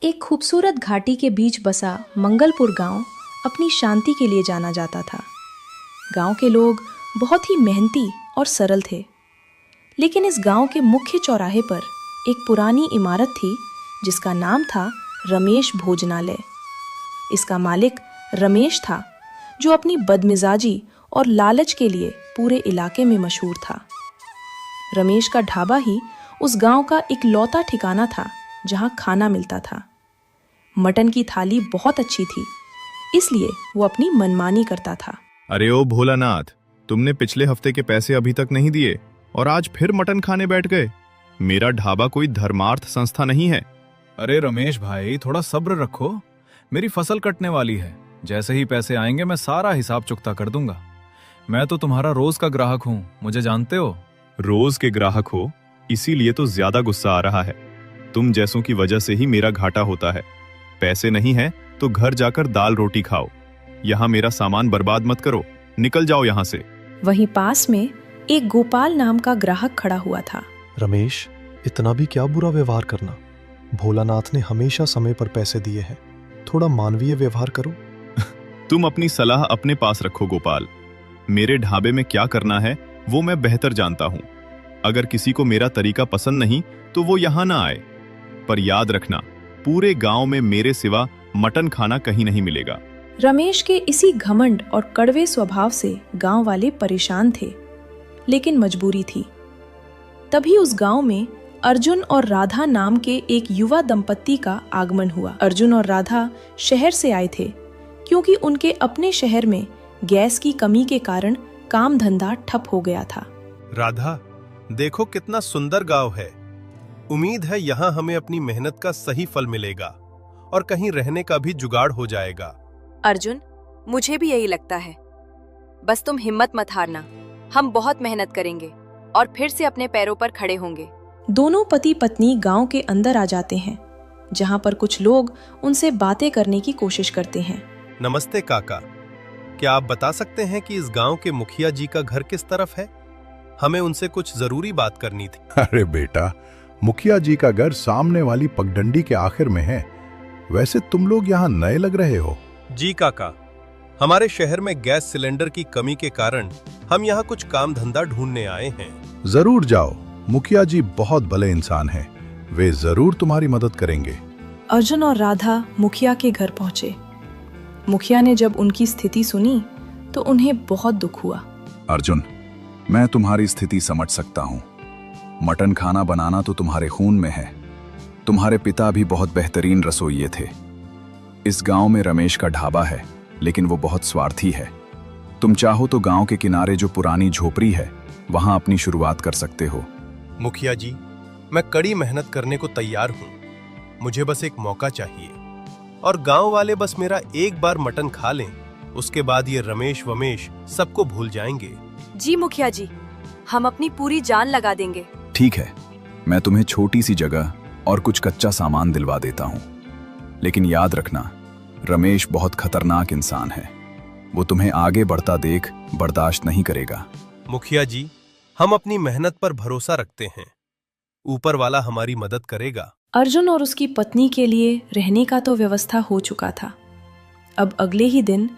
एक खूबसूरत घाटी के बीच बसा मंगलपुर गांव अपनी शांति के लिए जाना जाता था। गांव के लोग बहुत ही मेहनती और सरल थे, लेकिन इस गांव के मुख्य चौराहे पर एक पुरानी इमारत थी जिसका नाम था रमेश भोजनालय। इसका मालिक रमेश था, जो अपनी बदमिजाजी और लालच के लिए पूरे इलाके में मशहूर था। रमेश का ढाबा ही उस गांव का इकलौता ठिकाना था जहां खाना मिलता था। मटन की थाली बहुत अच्छी थी, इसलिए वो अपनी मनमानी करता था। अरे ओ भोलानाथ, तुमने पिछले हफ्ते के पैसे अभी तक नहीं दिए और आज फिर मटन खाने बैठ गए। मेरा ढाबा कोई धर्मार्थ संस्था नहीं है। अरे रमेश भाई, थोड़ा सब्र रखो, मेरी फसल कटने वाली है। जैसे ही पैसे आएंगे मैं सारा हिसाब चुकता कर दूंगा। मैं तो तुम्हारा रोज का ग्राहक हूँ, मुझे जानते हो। रोज के ग्राहक हो, इसीलिए तो ज्यादा गुस्सा आ रहा है। तुम जैसों की वजह से ही मेरा घाटा होता है। पैसे नहीं है तो घर जाकर दाल रोटी खाओ, यहाँ मेरा सामान बर्बाद मत करो, निकल जाओ यहाँ से। वहीं पास में एक गोपाल नाम का ग्राहक खड़ा हुआ था। रमेश, इतना भी क्या बुरा व्यवहार करना। भोलानाथ ने हमेशा समय पर पैसे दिए हैं, थोड़ा मानवीय व्यवहार करो। तुम अपनी सलाह अपने पास रखो गोपाल। मेरे ढाबे में क्या करना है वो मैं बेहतर जानता हूँ। अगर किसी को मेरा तरीका पसंद नहीं तो वो यहाँ ना आए। पर याद रखना, पूरे गांव में मेरे सिवा मटन खाना कहीं नहीं मिलेगा। रमेश के इसी घमंड और कड़वे स्वभाव से गांव वाले परेशान थे, लेकिन मजबूरी थी। तभी उस गांव में अर्जुन और राधा नाम के एक युवा दंपत्ति का आगमन हुआ। अर्जुन और राधा शहर से आए थे, क्योंकि उनके अपने शहर में गैस की कमी के कारण काम धंधा ठप हो गया था। राधा, देखो कितना सुंदर गांव है। उम्मीद है यहाँ हमें अपनी मेहनत का सही फल मिलेगा और कहीं रहने का भी जुगाड़ हो जाएगा। अर्जुन, मुझे भी यही लगता है। बस तुम हिम्मत मत हारना, हम बहुत मेहनत करेंगे और फिर से अपने पैरों पर खड़े होंगे। दोनों पति पत्नी गांव के अंदर आ जाते हैं, जहां पर कुछ लोग उनसे बातें करने की कोशिश करते हैं। नमस्ते काका, क्या आप बता सकते हैं कि इस गांव के मुखिया जी का घर किस तरफ है? हमें उनसे कुछ जरूरी बात करनी थी। अरे बेटा, मुखिया जी का घर सामने वाली पगडंडी के आखिर में है। वैसे तुम लोग यहाँ नए लग रहे हो। जी काका, हमारे शहर में गैस सिलेंडर की कमी के कारण हम यहाँ कुछ काम धंधा ढूंढने आए हैं। जरूर जाओ, मुखिया जी बहुत भले इंसान हैं, वे जरूर तुम्हारी मदद करेंगे। अर्जुन और राधा मुखिया के घर पहुंचे। मुखिया ने जब उनकी स्थिति सुनी तो उन्हें बहुत दुख हुआ। अर्जुन, मैं तुम्हारी स्थिति समझ सकता हूँ। मटन खाना बनाना तो तुम्हारे खून में है। तुम्हारे पिता भी बहुत बेहतरीन रसोइये थे। इस गांव में रमेश का ढाबा है, लेकिन वो बहुत स्वार्थी है। तुम चाहो तो गांव के किनारे जो पुरानी झोपड़ी है, वहां अपनी शुरुआत कर सकते हो। मुखिया जी, मैं कड़ी मेहनत करने को तैयार हूँ। मुझे बस एक मौका चाहिए और गांव वाले बस मेरा एक बार मटन खा लें, उसके बाद ये रमेश वमेश सबको भूल जाएंगे। जी मुखिया जी, हम अपनी पूरी जान लगा देंगे। ठीक है, मैं तुम्हें छोटी सी जगह और कुछ कच्चा सामान दिलवा देता हूँ, लेकिन याद रखना, रमेश बहुत खतरनाक इंसान है। वो तुम्हें आगे बढ़ता देख बर्दाश्त नहीं करेगा। मुखिया जी, हम अपनी मेहनत पर भरोसा रखते हैं, ऊपर वाला हमारी मदद करेगा। अर्जुन और उसकी पत्नी के लिए रहने का तो व्यवस्था हो चुका था। अब अगले ही दिन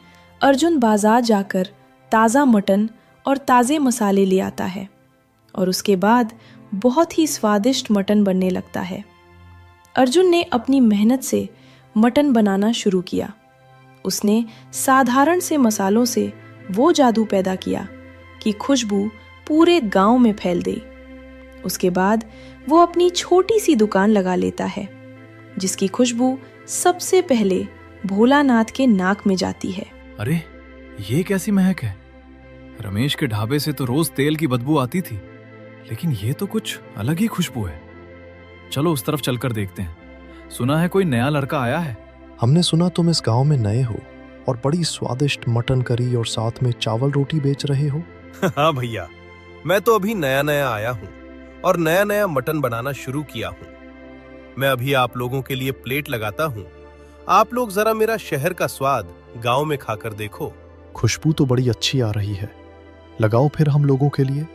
अर्जुन बाजार जाकर ताज़ा मटन और ताज़े मसाले ले आता है और उसके बाद बहुत ही स्वादिष्ट मटन बनने लगता है। अर्जुन ने अपनी मेहनत से मटन बनाना शुरू किया। उसने साधारण से मसालों से वो जादू पैदा किया कि खुशबू पूरे गांव में फैल गई। उसके बाद वो अपनी छोटी सी दुकान लगा लेता है, जिसकी खुशबू सबसे पहले भोलानाथ के नाक में जाती है। अरे, ये कैसी महक है? रमेश के ढाबे से तो रोज तेल की बदबू आती थी, लेकिन ये तो कुछ अलग ही खुशबू है। चलो उस तरफ चलकर देखते हैं। सुना है कोई नया लड़का आया है। हमने सुना तुम इस गांव में नए हो और बड़ी स्वादिष्ट मटन करी और साथ में चावल रोटी बेच रहे हो। हाँ भैया, मैं तो अभी नया नया आया हूँ और नया नया मटन बनाना शुरू किया हूँ। मैं अभी आप लोगों के लिए प्लेट लगाता हूँ। आप लोग जरा मेरा शहर का स्वाद गांव में खाकर देखो। खुशबू तो बड़ी अच्छी आ रही है, लगाओ फिर हम लोगों के लिए।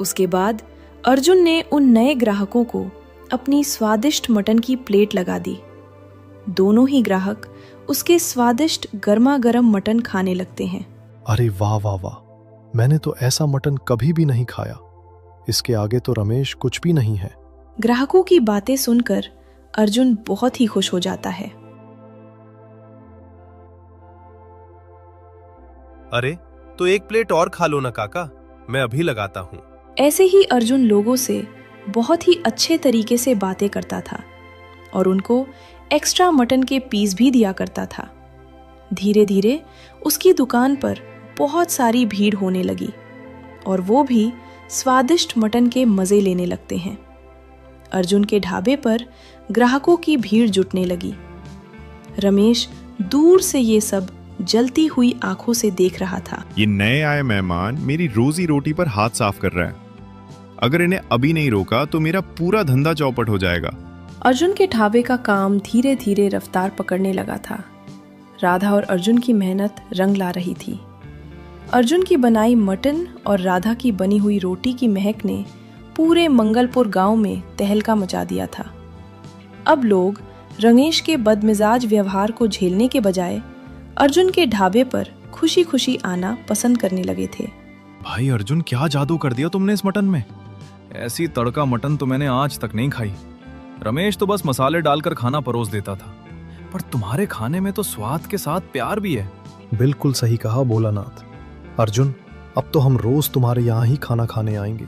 उसके बाद अर्जुन ने उन नए ग्राहकों को अपनी स्वादिष्ट मटन की प्लेट लगा दी। दोनों ही ग्राहक उसके स्वादिष्ट गर्मा गर्म मटन खाने लगते हैं। अरे वाह वाह वाह, मैंने तो ऐसा मटन कभी भी नहीं खाया। इसके आगे तो रमेश कुछ भी नहीं है। ग्राहकों की बातें सुनकर अर्जुन बहुत ही खुश हो जाता है। अरे तो एक प्लेट और खा लो ना काका, मैं अभी लगाता हूँ। ऐसे ही अर्जुन लोगों से बहुत ही अच्छे तरीके से बातें करता था और उनको एक्स्ट्रा मटन के पीस भी दिया करता था। धीरे धीरे उसकी दुकान पर बहुत सारी भीड़ होने लगी और वो भी स्वादिष्ट मटन के मजे लेने लगते हैं। अर्जुन के ढाबे पर ग्राहकों की भीड़ जुटने लगी। रमेश दूर से ये सब जलती हुई आंखों से देख रहा था। ये नए आए मेहमान मेरी रोजी रोटी पर हाथ साफ कर रहा है। अगर इन्हें अभी नहीं रोका तो मेरा पूरा धंधा चौपट हो जाएगा। अर्जुन के ढाबे का काम धीरे धीरे रफ्तार पकड़ने लगा था। राधा और अर्जुन की मेहनत रंग ला रही थी। अर्जुन की बनाई मटन और राधा की बनी हुई रोटी की महक ने पूरे मंगलपुर गांव में तहलका मचा दिया था। अब लोग रमेश के बदमिजाज व्यवहार को झेलने के बजाय अर्जुन के ढाबे पर खुशी खुशी आना पसंद करने लगे थे। भाई अर्जुन, क्या जादू कर दिया तुमने इस मटन में। ऐसी तड़का मटन तो मैंने आज तक नहीं खाई। रमेश तो बस मसाले डालकर खाना परोस देता था, पर तुम्हारे खाने में तो स्वाद के साथ प्यार भी है। बिल्कुल सही कहा भोलानाथ। अर्जुन, अब तो हम रोज तुम्हारे यहाँ ही खाना खाने आएंगे।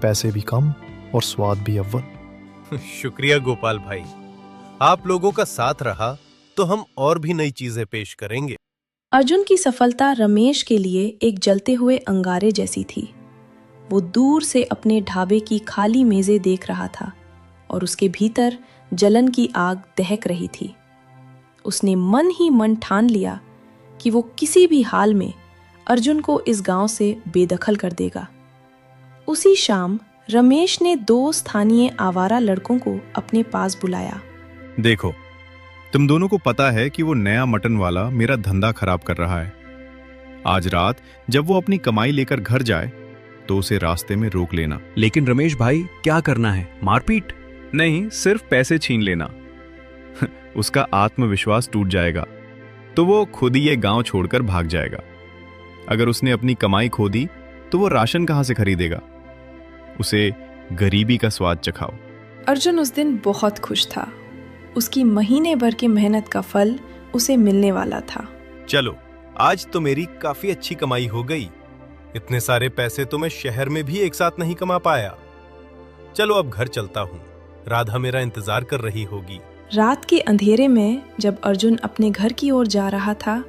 पैसे भी कम और स्वाद भी अव्वल। शुक्रिया गोपाल भाई, आप लोगों का साथ रहा तो हम और भी नई चीजें पेश करेंगे। अर्जुन की सफलता रमेश के लिए एक जलते हुए अंगारे जैसी थी। वो दूर से अपने ढाबे की खाली मेजें देख रहा था और उसके भीतर जलन की आग दहक रही थी। उसने मन ही मन ठान लिया कि वो किसी भी हाल में अर्जुन को इस गांव से बेदखल कर देगा। उसी शाम रमेश ने 2 स्थानीय आवारा लड़कों को अपने पास बुलाया। देखो, तुम दोनों को पता है कि वो नया मटन वाला मेरा धंधा खराब कर रहा है। आज रात जब वो अपनी कमाई लेकर घर जाए तो उसे रास्ते में रोक लेना। लेकिन रमेश भाई, क्या करना है? मारपीट? नहीं, सिर्फ पैसे छीन लेना। उसका आत्मविश्वास टूट जाएगा तो वो खुद ही ये गांव छोड़कर भाग जाएगा। अगर उसने अपनी कमाई खो दी तो वो राशन कहां से खरीदेगा? उसे गरीबी का स्वाद चखाओ। अर्जुन उस दिन बहुत खुश था। उसकी महीने भर की मेहनत का फल उसे मिलने वाला था। चलो, आज तो मेरी काफी अच्छी कमाई हो गई। इतने सारे पैसे तो मैं शहर में भी एक साथ नहीं कमा पाया। चलो अब घर चलता हूँ, राधा मेरा इंतजार कर रही होगी। रात के अंधेरे में जब अर्जुन अपने घर की ओर जा रहा था,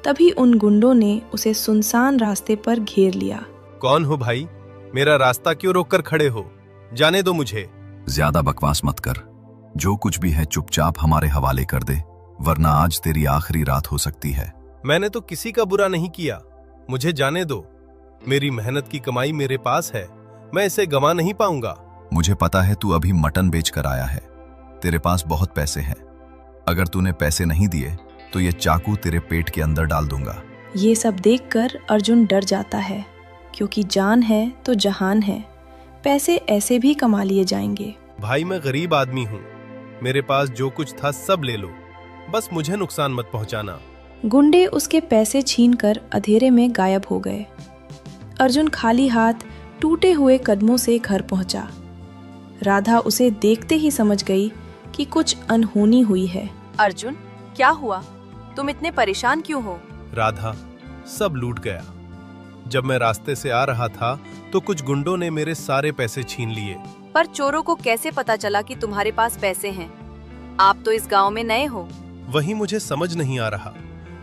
तभी उन गुंडों ने उसे सुनसान रास्ते पर घेर लिया। कौन हो भाई? मेरा रास्ता क्यों रोककर खड़े हो? जाने दो मुझे। ज्यादा बकवास मत कर। जो कुछ भी है चुपचाप हमारे हवाले कर दे, वरना आज तेरी आखिरी रात हो सकती है। मैंने तो किसी का बुरा नहीं किया, मुझे जाने दो। मेरी मेहनत की कमाई मेरे पास है, मैं इसे गंवा नहीं पाऊंगा। मुझे पता है तू अभी मटन बेच कर आया है, तेरे पास बहुत पैसे हैं। अगर तूने पैसे नहीं दिए तो ये चाकू तेरे पेट के अंदर डाल दूंगा। ये सब देखकर अर्जुन डर जाता है, क्योंकि जान है तो जहान है। पैसे ऐसे भी कमा लिए जाएंगे। भाई, मैं गरीब आदमी हूँ, मेरे पास जो कुछ था सब ले लो, बस मुझे नुकसान मत पहुंचाना। गुंडे उसके पैसे छीनकर अंधेरे में गायब हो गए। अर्जुन खाली हाथ टूटे हुए कदमों से घर पहुंचा। राधा उसे देखते ही समझ गई कि कुछ अनहोनी हुई है। अर्जुन, क्या हुआ? तुम इतने परेशान क्यों हो? राधा, सब लूट गया। जब मैं रास्ते से आ रहा था तो कुछ गुंडों ने मेरे सारे पैसे छीन लिए। पर चोरों को कैसे पता चला कि तुम्हारे पास पैसे हैं? आप तो इस गांव में नए हो। वही मुझे समझ नहीं आ रहा,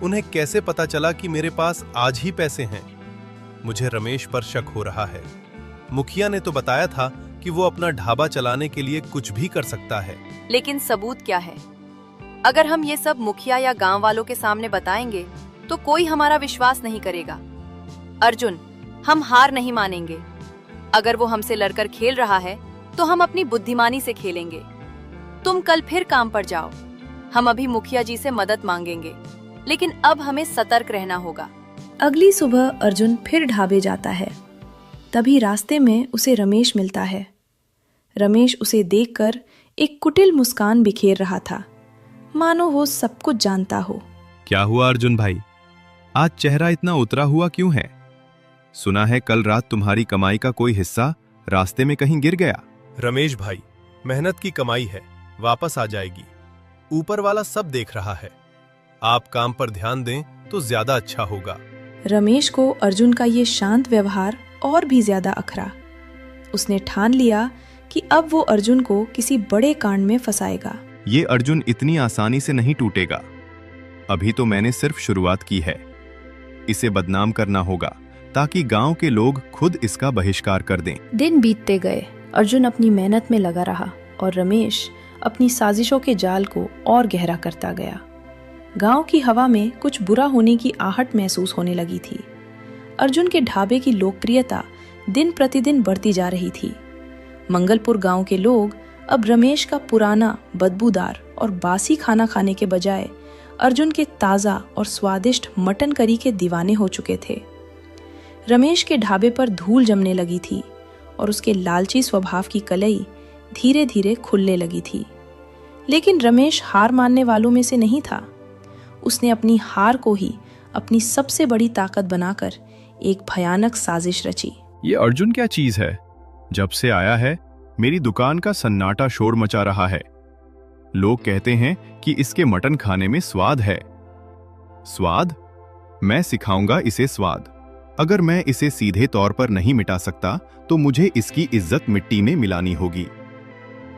उन्हें कैसे पता चला कि मेरे पास आज ही पैसे हैं। मुझे रमेश पर शक हो रहा है। मुखिया ने तो बताया था कि वो अपना ढाबा चलाने के लिए कुछ भी कर सकता है। लेकिन सबूत क्या है? अगर हम ये सब मुखिया या गांव वालों के सामने बताएंगे तो कोई हमारा विश्वास नहीं करेगा। अर्जुन, हम हार नहीं मानेंगे। अगर वो हमसे लड़कर खेल रहा है तो हम अपनी बुद्धिमानी से खेलेंगे। तुम कल फिर काम पर जाओ। हम अभी मुखिया जी से मदद मांगेंगे, लेकिन अब हमें सतर्क रहना होगा। अगली सुबह अर्जुन फिर ढाबे जाता है। तभी रास्ते में उसे रमेश मिलता है। रमेश उसे देखकर एक कुटिल मुस्कान बिखेर रहा था। मानो वो सब कुछ जानता हो। क्या हुआ अर्जुन भाई, आज चेहरा इतना उतरा हुआ क्यों है? सुना है कल रात तुम्हारी कमाई का कोई हिस्सा रास्ते में कहीं गिर गया। रमेश भाई, मेहनत की कमाई है, वापस आ जाएगी। ऊपर वाला सब देख रहा है। आप काम पर ध्यान दें तो ज्यादा अच्छा होगा। रमेश को अर्जुन का ये शांत व्यवहार और भी ज्यादा अखरा। उसने ठान लिया कि अब वो अर्जुन को किसी बड़े कांड में फंसाएगा। ये अर्जुन इतनी आसानी से नहीं टूटेगा। अभी तो मैंने सिर्फ शुरुआत की है। इसे बदनाम करना होगा ताकि गांव के लोग खुद इसका बहिष्कार कर दें। दिन बीतते गए, अर्जुन अपनी मेहनत में लगा रहा और रमेश अपनी साजिशों के जाल को और गहरा करता गया। गांव की हवा में कुछ बुरा होने की आहट महसूस होने लगी थी। अर्जुन के ढाबे की लोकप्रियता दिन प्रतिदिन बढ़ती जा रही थी। मंगलपुर गांव के लोग अब रमेश का पुराना, बदबूदार और बासी खाना खाने के बजाय अर्जुन के ताज़ा और स्वादिष्ट मटन करी के दीवाने हो चुके थे। रमेश के ढाबे पर धूल जमने लगी थी और उसके लालची स्वभाव की कलई धीरे धीरे खुलने लगी थी। लेकिन रमेश हार मानने वालों में से नहीं था। उसने अपनी हार को ही अपनी सबसे बड़ी ताकत बनाकर एक भयानक साजिश रची। ये अर्जुन क्या चीज है? जब से आया है मेरी दुकान का सन्नाटा शोर मचा रहा है। लोग कहते हैं कि इसके मटन खाने में स्वाद है। स्वाद? मैं सिखाऊंगा इसे स्वाद। अगर मैं इसे सीधे तौर पर नहीं मिटा सकता तो मुझे इसकी इज्जत मिट्टी में मिलानी होगी।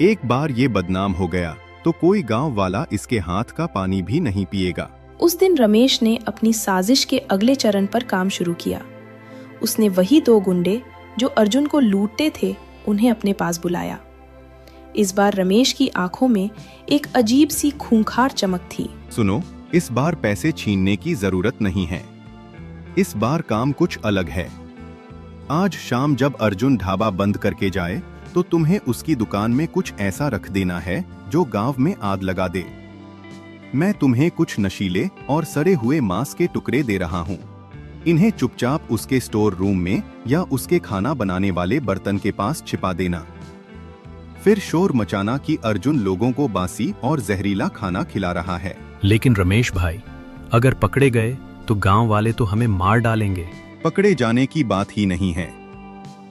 एक बार ये बदनाम हो गया तो कोई गांव वाला इसके हाथ का पानी भी नहीं पिएगा। उस दिन रमेश ने अपनी साजिश के अगले चरण पर काम शुरू किया। उसने वही 2 गुंडे जो अर्जुन को लूटते थे उन्हें अपने पास बुलाया। इस बार रमेश की आंखों में एक अजीब सी खूंखार चमक थी। सुनो, इस बार पैसे छीनने की जरूरत नहीं है। इस बार काम कुछ अलग है। आज शाम जब अर्जुन ढाबा बंद करके जाए तो तुम्हें उसकी दुकान में कुछ ऐसा रख देना है जो गांव में आग लगा दे। मैं तुम्हें कुछ नशीले और सड़े हुए मांस के टुकड़े दे रहा हूं। इन्हें चुपचाप उसके स्टोर रूम में या उसके खाना बनाने वाले बर्तन के पास छिपा देना। फिर शोर मचाना कि अर्जुन लोगों को बासी और जहरीला खाना खिला रहा है। लेकिन रमेश भाई, अगर पकड़े गए तो गांव वाले तो हमें मार डालेंगे। पकड़े जाने की बात ही नहीं है।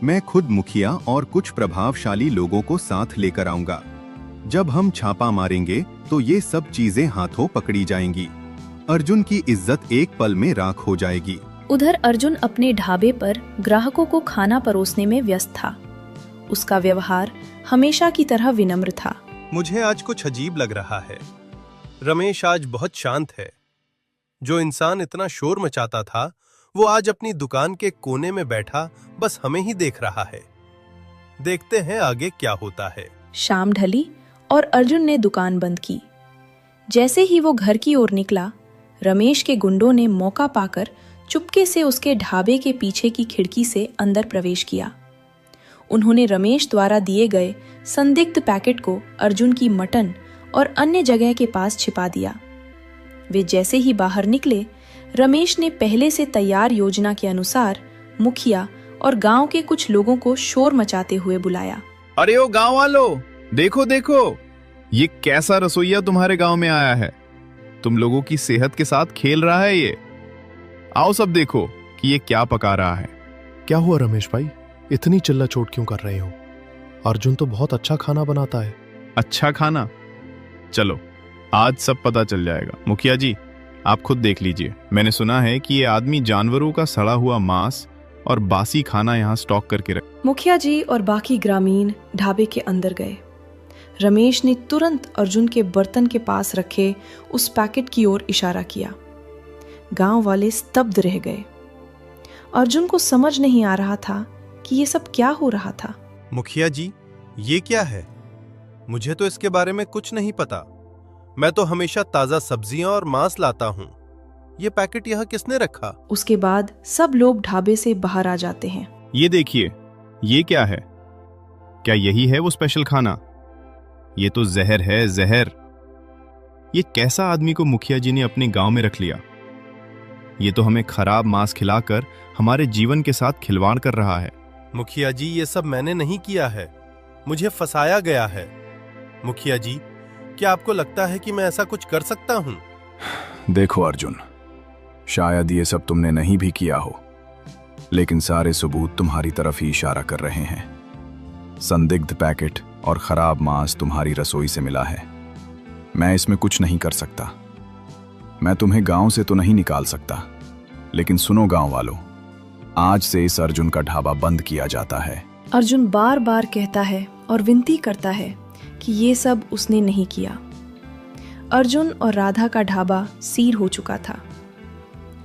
मैं खुद मुखिया और कुछ प्रभावशाली लोगों को साथ लेकर आऊंगा। जब हम छापा मारेंगे तो ये सब चीजें हाथों पकड़ी जाएंगी। अर्जुन की इज्जत एक पल में राख हो जाएगी। उधर अर्जुन अपने ढाबे पर ग्राहकों को खाना परोसने में व्यस्त था। उसका व्यवहार हमेशा की तरह विनम्र था। मुझे आज कुछ अजीब लग रहा है। रमेश आज बहुत शांत है। जो इंसान इतना शोर मचाता था वो आज अपनी दुकान के कोने में बैठा बस हमें ही देख रहा है। देखते हैं आगे क्या होता है। शाम ढली और अर्जुन ने दुकान बंद की। जैसे ही वो घर की ओर निकला, रमेश के गुंडों ने मौका पाकर चुपके से उसके ढाबे के पीछे की खिड़की से अंदर प्रवेश किया। उन्होंने रमेश द्वारा दिए गए संदिग्ध पैकेट को अर्जुन की मटन और अन्य जगह के पास छिपा दिया। वे जैसे ही बाहर निकले, रमेश ने पहले से तैयार योजना के अनुसार मुखिया और गांव के कुछ लोगों को शोर मचाते हुए बुलाया। अरे ओ गांव वालों, देखो देखो, ये कैसा रसोइया तुम्हारे गांव में आया है। तुम लोगों की सेहत के साथ खेल रहा है ये। आओ सब देखो कि ये क्या पका रहा है। क्या हुआ रमेश भाई, इतनी चिल्ला चोट क्यों कर रहे हो? अर्जुन तो बहुत अच्छा खाना बनाता है। अच्छा खाना? चलो आज सब पता चल जाएगा। मुखिया जी, आप खुद देख लीजिए। मैंने सुना है कि ये आदमी जानवरों का सड़ा हुआ मांस और बासी खाना यहाँ स्टॉक करके रख। मुखिया जी और बाकी ग्रामीण ढाबे के अंदर गए। रमेश ने तुरंत अर्जुन के बर्तन के पास रखे उस पैकेट की ओर इशारा किया। गांव वाले स्तब्ध रह गए। अर्जुन को समझ नहीं आ रहा था कि ये सब क्या हो रहा था। मुखिया जी, ये क्या है? मुझे तो इसके बारे में कुछ नहीं पता। मैं तो हमेशा ताजा सब्जियां और मांस लाता हूँ। ये पैकेट यहाँ किसने रखा? उसके बाद सब लोग ढाबे से बाहर आ जाते हैं। ये देखिए, ये क्या है? क्या यही है वो स्पेशल खाना? ये तो जहर है, जहर। ये कैसा आदमी को मुखिया जी ने अपने गांव में रख लिया? ये तो हमें खराब मांस खिलाकर हमारे जीवन के साथ खिलवाड़ कर रहा है। मुखिया जी, ये सब मैंने नहीं किया है। मुझे फंसाया गया है। मुखिया जी, क्या आपको लगता है कि मैं ऐसा कुछ कर सकता हूं? देखो अर्जुन, शायद ये सब तुमने नहीं भी किया हो, लेकिन सारे सबूत तुम्हारी तरफ ही इशारा कर रहे हैं। संदिग्ध पैकेट और खराब मांस तुम्हारी रसोई से मिला है। मैं इसमें कुछ नहीं कर सकता। मैं तुम्हें गांव से तो नहीं निकाल सकता, लेकिन सुनो गांव वालों, आज से इस अर्जुन का ढाबा बंद किया जाता है। अर्जुन बार बार कहता है और विनती करता है कि ये सब उसने नहीं किया। अर्जुन और राधा का ढाबा सील हो चुका था।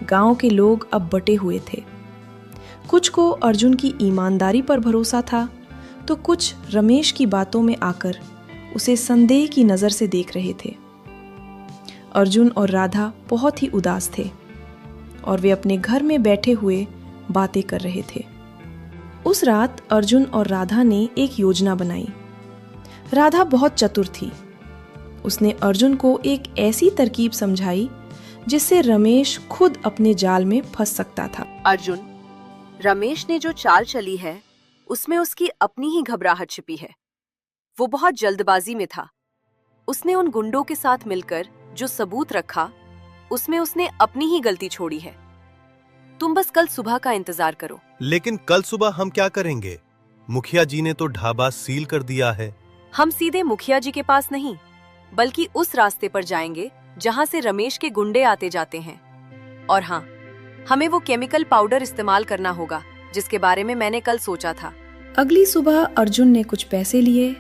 गांव के लोग अब बटे हुए थे। कुछ को अर्जुन की ईमानदारी पर भरोसा था, तो कुछ रमेश की बातों में आकर उसे संदेह की नजर से देख रहे थे। अर्जुन और राधा बहुत ही उदास थे और वे अपने घर में बैठे हुए बातें कर रहे थे। उस रात अर्जुन और राधा ने एक योजना बनाई। राधा बहुत चतुर थी। उसने अर्जुन को एक ऐसी तरकीब समझाई जिससे रमेश खुद अपने जाल में फंस सकता था। अर्जुन, रमेश ने जो चाल चली है उसमें उसकी अपनी ही घबराहट छिपी है। वो बहुत जल्दबाजी में था। उसने उन गुंडों के साथ मिलकर जो सबूत रखा उसमें उसने अपनी ही गलती छोड़ी है। तुम बस कल सुबह का इंतजार करो। लेकिन कल सुबह हम क्या करेंगे? मुखिया जी ने तो ढाबा सील कर दिया है। हम सीधे मुखिया जी के पास नहीं, बल्कि उस रास्ते पर जाएंगे जहां से रमेश के गुंडे आते जाते हैं। और हाँ, हमें वो केमिकल पाउडर इस्तेमाल करना होगा जिसके बारे में मैंने कल सोचा था। अगली सुबह अर्जुन ने कुछ पैसे लिए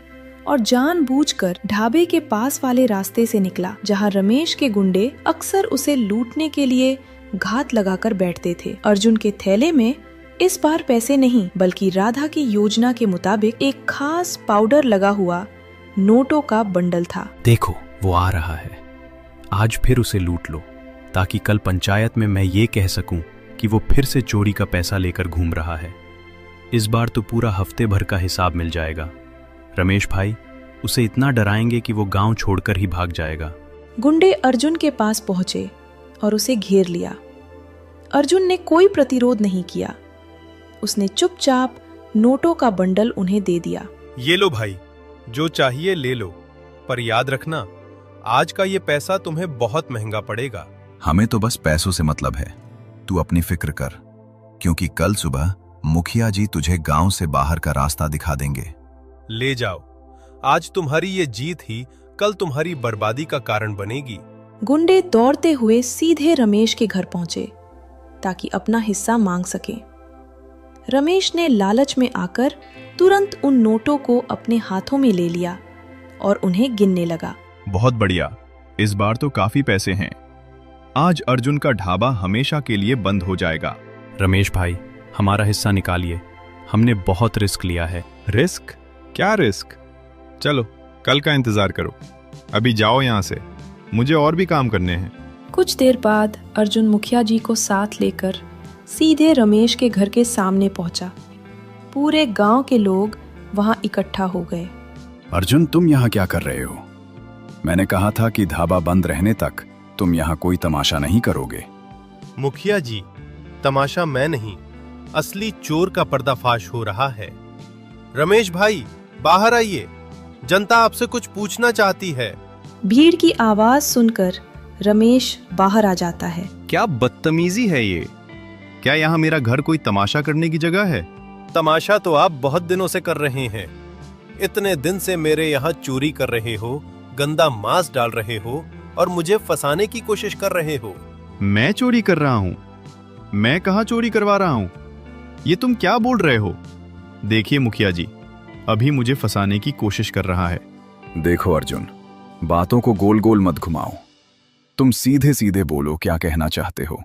और जानबूझकर ढाबे के पास वाले रास्ते से निकला जहां रमेश के गुंडे अक्सर उसे लूटने के लिए घात लगाकर बैठते थे। अर्जुन के थैले में इस बार पैसे नहीं, बल्कि राधा की योजना के मुताबिक एक खास पाउडर लगा हुआ नोटों का बंडल था। देखो, वो आ रहा है। आज फिर उसे लूट लो, ताकि कल पंचायत में मैं ये कह सकूं कि वो फिर से चोरी का पैसा लेकर घूम रहा है। इस बार तो पूरा हफ्ते भर का हिसाब मिल जाएगा। रमेश भाई, उसे इतना डराएंगे कि वो गांव छोड़कर ही भाग जाएगा। गुंडे अर्जुन के पास पहुंचे और उसे घेर लिया। अर्जुन ने कोई प्रतिरोध नहीं किया। उसने चुपचाप नोटों का बंडल उन्हें दे दिया। ये लो भाई, जो चाहिए ले लो, पर याद रखना आज का ये पैसा तुम्हें बहुत महंगा पड़ेगा। हमें तो बस पैसों से मतलब है। तू अपनी फिक्र कर, क्योंकि कल सुबह मुखिया जी तुझे गांव से बाहर का रास्ता दिखा देंगे। ले जाओ, आज तुम्हारी ये जीत ही कल तुम्हारी बर्बादी का कारण बनेगी। गुंडे दौड़ते हुए सीधे रमेश के घर पहुंचे ताकि अपना हिस्सा मांग सके। रमेश ने लालच में आकर तुरंत उन नोटों को अपने हाथों में ले लिया और उन्हें गिनने लगा। बहुत बढ़िया, इस बार तो काफी पैसे हैं। आज अर्जुन का ढाबा हमेशा के लिए बंद हो जाएगा। रमेश भाई, हमारा हिस्सा निकालिए। हमने बहुत रिस्क लिया है। रिस्क? क्या रिस्क? चलो कल का इंतजार करो। अभी जाओ यहाँ से, मुझे और भी काम करने हैं। कुछ देर बाद अर्जुन मुखिया जी को साथ लेकर सीधे रमेश के घर के सामने पहुंचा। पूरे गांव के लोग वहां इकट्ठा हो गए। अर्जुन, तुम यहाँ क्या कर रहे हो? मैंने कहा था कि ढाबा बंद रहने तक तुम यहाँ कोई तमाशा नहीं करोगे। मुखिया जी, तमाशा मैं नहीं, असली चोर का पर्दाफाश हो रहा है। रमेश भाई, बाहर आइए, जनता आपसे कुछ पूछना चाहती है। भीड़ की आवाज सुनकर रमेश बाहर आ जाता है। क्या बदतमीजी है ये? क्या यहाँ मेरा घर कोई तमाशा करने की जगह है? तमाशा तो आप बहुत दिनों से कर रहे हैं। इतने दिन से मेरे यहाँ चोरी कर रहे हो, गंदा मांस डाल रहे हो और मुझे फंसाने की कोशिश कर रहे हो। मैं चोरी कर रहा हूँ? मैं कहाँ चोरी करवा रहा हूँ? ये तुम क्या बोल रहे हो? देखिए मुखिया जी, अभी मुझे फंसाने की कोशिश कर रहा है। देखो अर्जुन, बातों को गोल गोल मत घुमाओ। तुम सीधे सीधे बोलो, क्या कहना चाहते हो?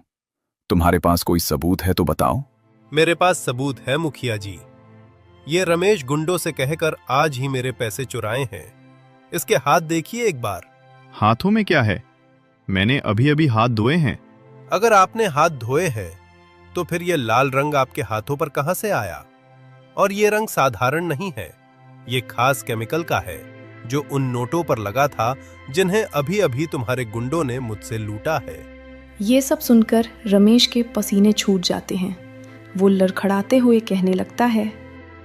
तुम्हारे पास कोई सबूत है तो बताओ। मेरे पास सबूत है मुखिया जी। ये रमेश गुंडों से कहकर आज ही मेरे पैसे चुराए हैं। इसके हाथ देखिए एक बार। हाथों में क्या है? मैंने अभी अभी हाथ धोए हैं। अगर आपने हाथ धोए हैं तो फिर ये लाल रंग आपके हाथों पर कहां से आया? और ये रंग साधारण नहीं है, ये खास केमिकल का है जो उन नोटों पर लगा था जिन्हें अभी अभी तुम्हारे गुंडों ने मुझसे लूटा है। ये सब सुनकर रमेश के पसीने छूट जाते हैं। वो लड़खड़ाते हुए कहने लगता है,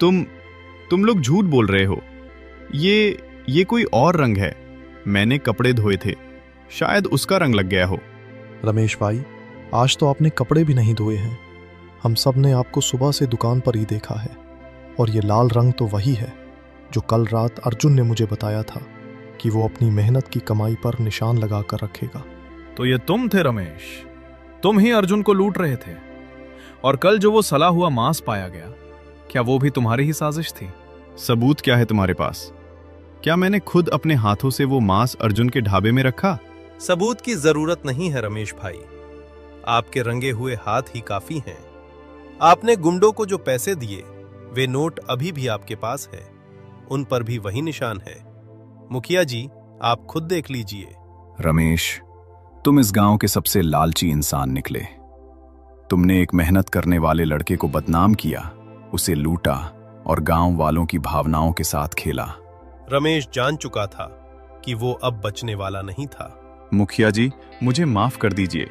तुम लोग झूठ बोल रहे हो। ये कोई और रंग है। मैंने कपड़े धोए थे, शायद उसका रंग लग गया हो। रमेश भाई, आज तो आपने कपड़े भी नहीं धोए हैं। हम सब ने आपको सुबह से दुकान पर ही देखा है, और ये लाल रंग तो वही है जो कल रात अर्जुन ने मुझे बताया था कि वो अपनी मेहनत की कमाई पर निशान लगा कर रखेगा। तो ये तुम थे रमेश, तुम ही अर्जुन को लूट रहे थे। और कल जो वो सला हुआ मांस पाया गया, क्या वो भी तुम्हारी ही साजिश थी? सबूत क्या है तुम्हारे पास? क्या मैंने खुद अपने हाथों से वो मांस अर्जुन के ढाबे में रखा? सबूत की जरूरत नहीं है रमेश भाई, आपके रंगे हुए हाथ ही काफी हैं। आपने गुंडों को जो पैसे दिए, वे नोट अभी भी आपके पास है, उन पर भी वही निशान है। मुखिया जी, आप खुद देख लीजिए। रमेश, तुम इस गांव के सबसे लालची इंसान निकले। तुमने एक मेहनत करने वाले लड़के को बदनाम किया, उसे लूटा और गांव वालों की भावनाओं के साथ खेला। रमेश जान चुका था कि वो अब बचने वाला नहीं था। मुखिया जी, मुझे माफ कर दीजिए।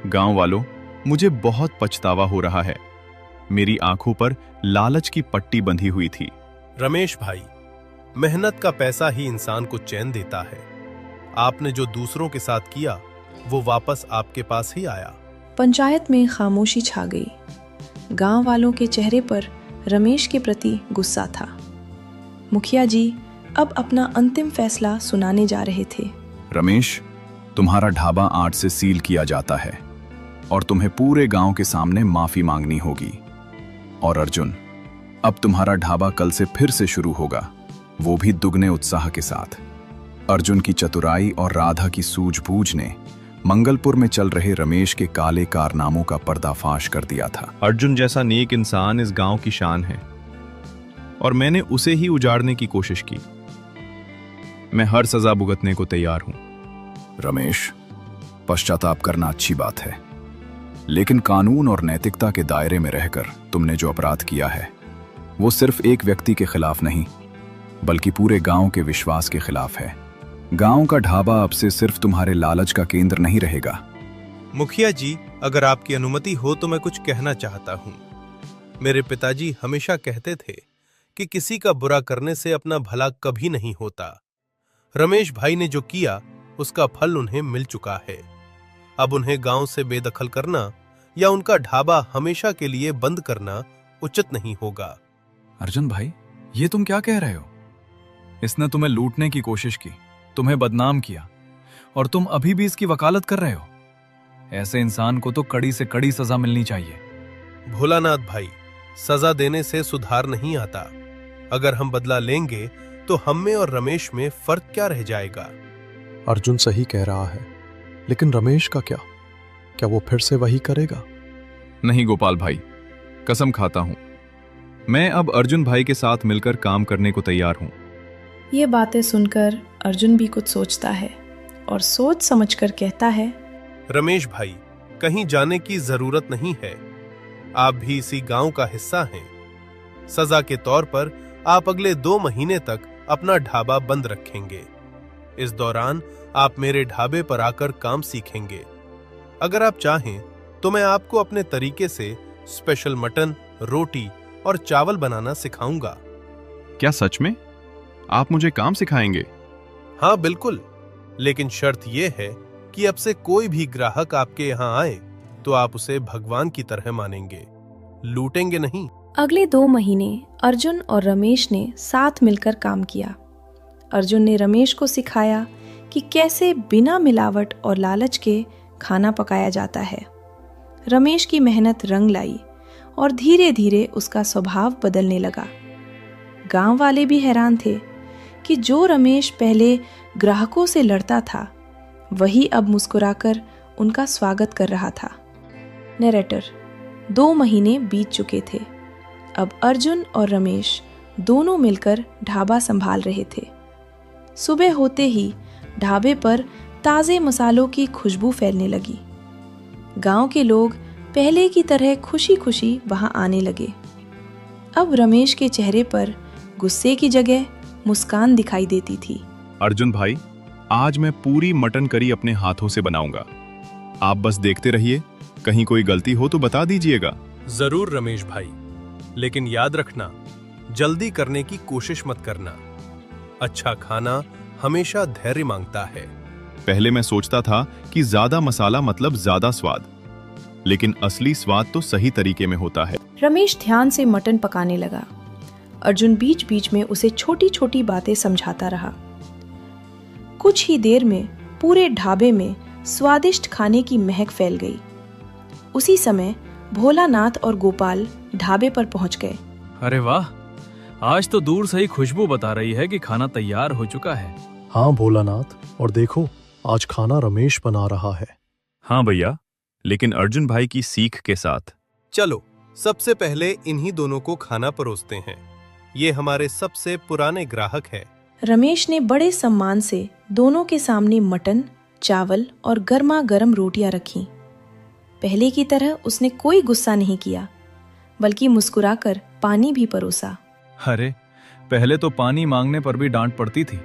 गांव वालों, मुझे बहुत पछतावा हो रहा है। मेरी आंखों पर लालच की पट्टी बंधी हुई थी। रमेश भाई, मेहनत का पैसा ही इंसान को चैन देता है। आपने जो दूसरों के साथ किया, वो वापस आपके पास ही आया। पंचायत में खामोशी छा गई। गांव वालों के चेहरे पर रमेश के प्रति गुस्सा था। मुखिया जी अब अपना अंतिम फैसला सुनाने जा रहे थे। रमेश, तुम्हारा ढाबा आज से सील किया जाता है और तुम्हें पूरे गांव के सामने माफी मांगनी होगी। और अर्जुन, अब तुम्हारा ढाबा कल से फिर से शुरू होगा, वो भी दुगने उत्साह के साथ। अर्जुन की चतुराई और राधा की सूझबूझ ने मंगलपुर में चल रहे रमेश के काले कारनामों का पर्दाफाश कर दिया था। अर्जुन जैसा नेक इंसान इस गांव की शान है, और मैंने उसे ही उजाड़ने की कोशिश की। मैं हर सजा भुगतने को तैयार हूं। रमेश, पश्चाताप करना अच्छी बात है, लेकिन कानून और नैतिकता के दायरे में रहकर तुमने जो अपराध किया है, वो सिर्फ एक व्यक्ति के खिलाफ नहीं, बल्कि पूरे गांव के विश्वास के खिलाफ है। गांव का ढाबा अब से सिर्फ तुम्हारे लालच का केंद्र नहीं रहेगा। मुखिया जी, अगर आपकी अनुमति हो तो मैं कुछ कहना चाहता हूं। मेरे पिताजी हमेशा कहते थे कि किसी का बुरा करने से अपना भला कभी नहीं होता। रमेश भाई ने जो किया, उसका फल उन्हें मिल चुका है। अब उन्हें गांव से बेदखल करना या उनका ढाबा हमेशा के लिए बंद करना उचित नहीं होगा। अर्जुन भाई, ये तुम क्या कह रहे हो? इसने तुम्हें लूटने की कोशिश की, तुम्हें बदनाम किया, और तुम अभी भी इसकी वकालत कर रहे हो। ऐसे इंसान को तो कड़ी से कड़ी सजा मिलनी चाहिए। भोलानाथ भाई, सजा देने से सुधार नहीं आता। अगर हम बदला लेंगे तो हम में और रमेश में फर्क क्या रह जाएगा? अर्जुन सही कह रहा है, लेकिन रमेश का क्या? क्या वो फिर से वही करेगा? नहीं गोपाल भाई, कसम खाता हूं, मैं अब अर्जुन भाई के साथ मिलकर काम करने को तैयार हूं। ये बातें सुनकर अर्जुन भी कुछ सोचता है और सोच समझकर कहता है, रमेश भाई, कहीं जाने की जरूरत नहीं है। आप भी इसी गांव का हिस्सा हैं। सजा के तौर पर आप अगले 2 महीने तक अपना ढाबा बंद रखेंगे। इस दौरान आप मेरे ढाबे पर आकर काम सीखेंगे। अगर आप चाहें तो मैं आपको अपने तरीके से स्पेशल मटन, रोटी और चावल बनाना सिखाऊंगा। क्या सच में? आप मुझे काम सिखाएंगे? हाँ बिल्कुल, लेकिन शर्त यह है कि अब से कोई भी ग्राहक आपके यहाँ आए तो आप उसे भगवान की तरह मानेंगे, लूटेंगे नहीं। अगले 2 महीने अर्जुन और रमेश ने साथ मिलकर काम किया। अर्जुन ने रमेश को सिखाया कि कैसे बिना मिलावट और लालच के खाना पकाया जाता है। रमेश की मेहनत रंग लाई और धीरे धीरे उसका स्वभाव बदलने लगा। गांव वाले भी हैरान थे कि जो रमेश पहले ग्राहकों से लड़ता था, वही अब मुस्कुराकर उनका स्वागत कर रहा था। नरेटर, 2 महीने बीत चुके थे। अब अर्जुन और रमेश दोनों मिलकर ढाबा संभाल रहे थे। सुबह होते ही ढाबे पर ताजे मसालों की खुशबू फैलने लगी। गांव के लोग पहले की तरह खुशी खुशी वहां आने लगे। अब रमेश के चेहरे पर गुस्से की जगह मुस्कान दिखाई देती थी। अर्जुन भाई, आज मैं पूरी मटन करी अपने हाथों से बनाऊंगा। आप बस देखते रहिए, कहीं कोई गलती हो तो बता दीजिएगा। जरूर रमेश भाई, लेकिन याद रखना, जल्दी करने की कोशिश मत करना। अच्छा खाना हमेशा धैर्य मांगता है। पहले मैं सोचता था कि ज्यादा मसाला मतलब ज्यादा स्वाद, लेकिन असली स्वाद तो सही तरीके में होता है। रमेश ध्यान से मटन पकाने लगा। अर्जुन बीच बीच में उसे छोटी छोटी बातें समझाता रहा। कुछ ही देर में पूरे ढाबे में स्वादिष्ट खाने की महक फैल गई। उसी समय भोलानाथ और गोपाल ढाबे पर पहुंच गए। अरे वाह, आज तो दूर से ही खुशबू बता रही है कि खाना तैयार हो चुका है। हाँ भोलानाथ, और देखो आज खाना रमेश बना रहा है। हाँ भैया, लेकिन अर्जुन भाई की सीख के साथ। चलो सबसे पहले इन्हीं दोनों को खाना परोसते हैं। ये हमारे सबसे पुराने ग्राहक हैं। रमेश ने बड़े सम्मान से दोनों के सामने मटन, चावल और गर्मा गर्म रोटियां रखीं। पहले की तरह उसने कोई गुस्सा नहीं किया, बल्कि मुस्कुराकर पानी भी परोसा। अरे, पहले तो पानी मांगने पर भी डांट पड़ती थी,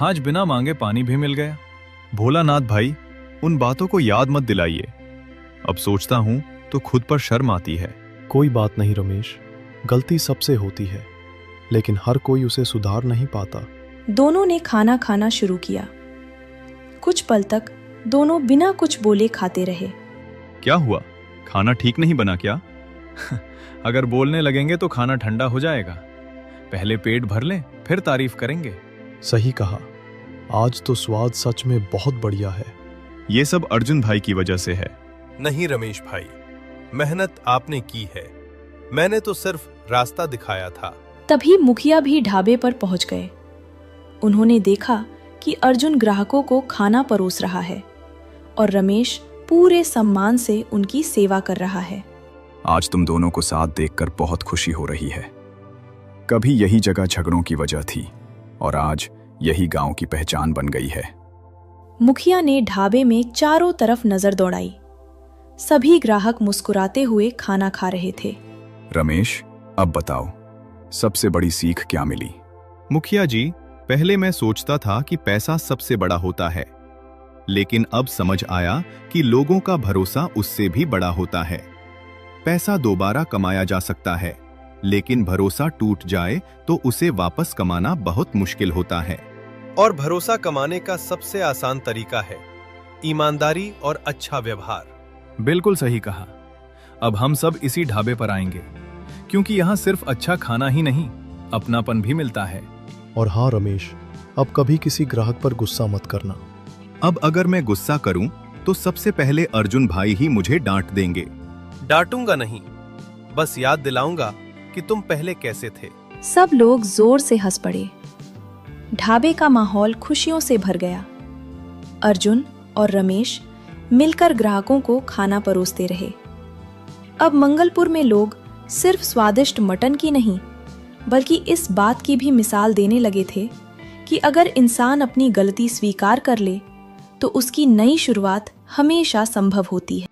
आज बिना मांगे पानी भी मिल गया। भोलानाथ भाई, उन बातों को याद मत दिलाइए। अब सोचता हूं तो खुद पर शर्म आती है। कोई बात नहीं रमेश, गलती सबसे होती है, लेकिन हर कोई उसे सुधार नहीं पाता। दोनों ने खाना खाना शुरू किया। कुछ पल तक दोनों बिना कुछ बोले खाते रहे। क्या हुआ, खाना ठीक नहीं बना क्या? अगर बोलने लगेंगे तो खाना ठंडा हो जाएगा। पहले पेट भर लें, फिर तारीफ करेंगे। सही कहा, आज तो स्वाद सच में बहुत बढ़िया है। ये सब अर्जुन भाई की वजह से है। नहीं रमेश भाई, मेहनत आपने की है, मैंने तो सिर्फ रास्ता दिखाया था। तभी मुखिया भी ढाबे पर पहुंच गए। उन्होंने देखा कि अर्जुन ग्राहकों को खाना परोस रहा है और रमेश पूरे सम्मान से उनकी सेवा कर रहा है। आज तुम दोनों को साथ देखकर बहुत खुशी हो रही है। कभी यही जगह झगड़ों की वजह थी और आज यही गांव की पहचान बन गई है। मुखिया ने ढाबे में चारों तरफ नजर दौड़ाई। सभी ग्राहक मुस्कुराते हुए खाना खा रहे थे। रमेश, अब बताओ, सबसे बड़ी सीख क्या मिली? मुखिया जी, पहले मैं सोचता था कि पैसा सबसे बड़ा होता है, लेकिन अब समझ आया कि लोगों का भरोसा उससे भी बड़ा होता है। पैसा दोबारा कमाया जा सकता है, लेकिन भरोसा टूट जाए तो उसे वापस कमाना बहुत मुश्किल होता है। और भरोसा कमाने का सबसे आसान तरीका है ईमानदारी और अच्छा व्यवहार। बिल्कुल सही कहा। अब हम सब इसी ढाबे पर आएंगे, क्योंकि यहाँ सिर्फ अच्छा खाना ही नहीं, अपनापन भी मिलता है। और हाँ रमेश, अब कभी किसी ग्राहक पर गुस्सा मत करना। अब अगर मैं गुस्सा करूं तो सबसे पहले अर्जुन भाई ही मुझे डांट देंगे। डांटूंगा नहीं, बस याद दिलाऊंगा कि तुम पहले कैसे थे। सब लोग जोर से हंस पड़े। ढाबे का माहौल खुशियों से भर गया। अर्जुन और रमेश मिलकर ग्राहकों को खाना परोसते रहे। अब मंगलपुर में लोग सिर्फ स्वादिष्ट मटन की नहीं, बल्कि इस बात की भी मिसाल देने लगे थे कि अगर इंसान अपनी गलती स्वीकार कर ले तो उसकी नई शुरुआत हमेशा संभव होती है।